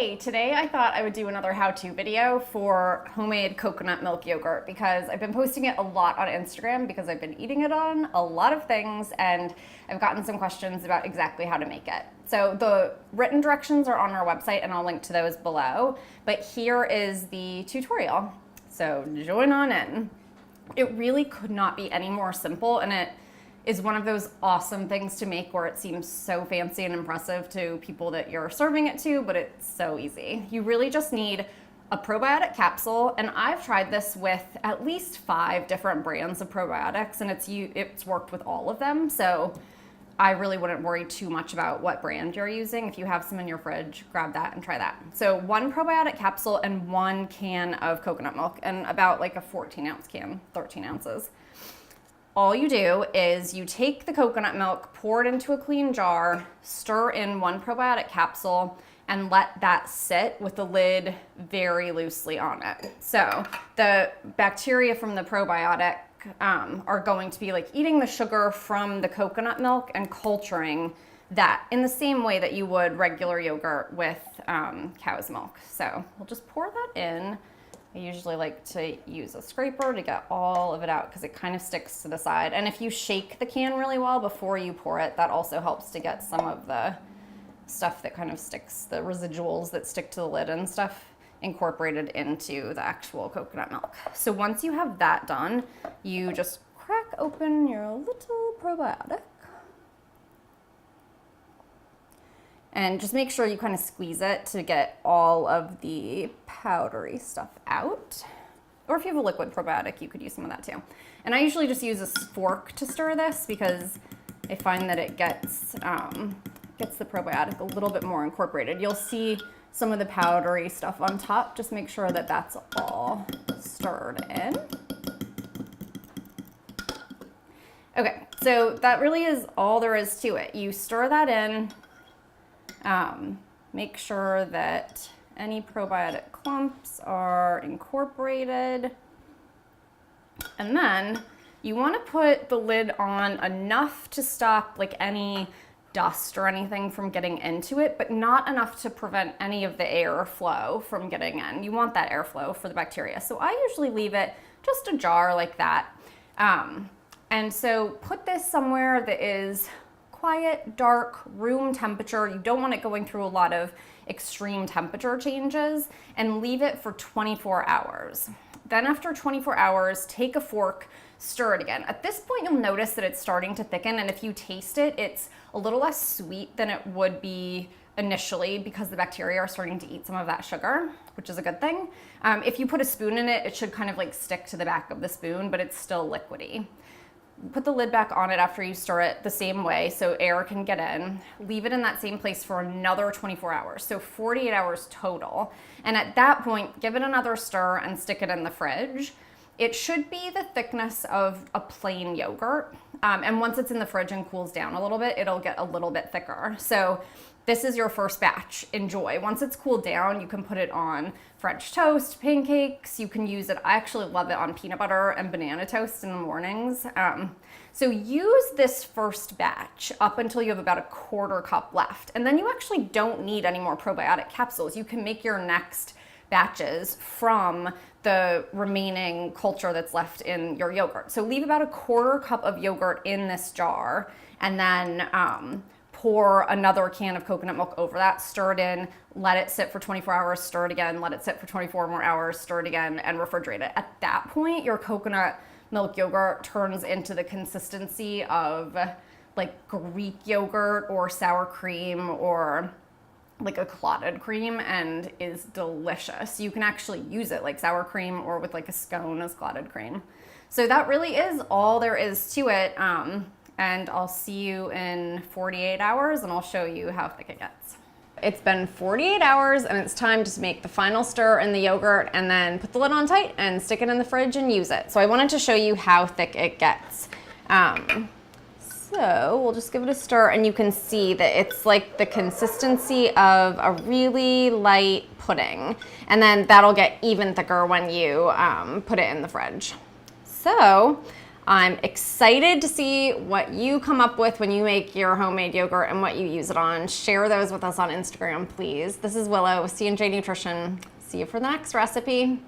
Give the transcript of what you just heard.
Hey, today I thought I would do another how-to video for homemade coconut milk yogurt because I've been posting it a lot on Instagram because I've been eating it on a lot of things and I've gotten some questions about exactly how to make it. So the written directions are on our website and I'll link to those below, but here is the tutorial. So join on in. It really could not be any more simple, and it is one of those awesome things to make where it seems so fancy and impressive to people that you're serving it to, but it's so easy. You really just need a probiotic capsule, and I've tried this with at least 5 different brands of probiotics, and it's worked with all of them, so I really wouldn't worry too much about what brand you're using. If you have some in your fridge, grab that and try that. So 1 probiotic capsule and 1 can of coconut milk, and about like a 14-ounce can, 13 ounces. All you do is you take the coconut milk, pour it into a clean jar, stir in 1 probiotic capsule, and let that sit with the lid very loosely on it. So the bacteria from the probiotic are going to be like eating the sugar from the coconut milk and culturing that in the same way that you would regular yogurt with cow's milk. So we'll just pour that in. I usually like to use a scraper to get all of it out because it kind of sticks to the side. And if you shake the can really well before you pour it, that also helps to get some of the stuff that kind of sticks, the residuals that stick to the lid and stuff, incorporated into the actual coconut milk. So once you have that done, you just crack open your little probiotic. And just make sure you kind of squeeze it to get all of the powdery stuff out. Or if you have a liquid probiotic, you could use some of that too. And I usually just use a fork to stir this because I find that it gets the probiotic a little bit more incorporated. You'll see some of the powdery stuff on top. Just make sure that that's all stirred in. Okay, so that really is all there is to it. You stir that in. Make sure that any probiotic clumps are incorporated. And then you want to put the lid on enough to stop like any dust or anything from getting into it, but not enough to prevent any of the airflow from getting in. You want that airflow for the bacteria. So I usually leave it just a jar like that. And so put this somewhere that is quiet, dark, room temperature. You don't want it going through a lot of extreme temperature changes, and leave it for 24 hours. Then after 24 hours, take a fork, stir it again. At this point, you'll notice that it's starting to thicken, and if you taste it, it's a little less sweet than it would be initially because the bacteria are starting to eat some of that sugar, which is a good thing. If you put a spoon in it, it should kind of like stick to the back of the spoon, but it's still liquidy. Put the lid back on it after you stir it the same way so air can get in. Leave it in that same place for another 24 hours, so 48 hours total. And at that point, give it another stir and stick it in the fridge. It should be the thickness of a plain yogurt. And once it's in the fridge and cools down a little bit, it'll get a little bit thicker. So this is your first batch. Enjoy. Once it's cooled down, you can put it on French toast, pancakes. You can use it. I actually love it on peanut butter and banana toast in the mornings. So use this first batch up until you have about a 1/4 cup left. And then you actually don't need any more probiotic capsules. You can make your next batches from the remaining culture that's left in your yogurt. So leave about a 1/4 cup of yogurt in this jar, and then pour another can of coconut milk over that, stir it in, let it sit for 24 hours, stir it again, let it sit for 24 more hours, stir it again, and refrigerate it. At that point, your coconut milk yogurt turns into the consistency of like Greek yogurt or sour cream or like a clotted cream, and is delicious. You can actually use it like sour cream or with like a scone as clotted cream. So that really is all there is to it. And I'll see you in 48 hours and I'll show you how thick it gets. It's been 48 hours and it's time to make the final stir in the yogurt and then put the lid on tight and stick it in the fridge and use it. So I wanted to show you how thick it gets. So we'll just give it a stir, and you can see that it's like the consistency of a really light pudding. And then that'll get even thicker when you put it in the fridge. So I'm excited to see what you come up with when you make your homemade yogurt and what you use it on. Share those with us on Instagram, please. This is Willow with C&J Nutrition. See you for the next recipe.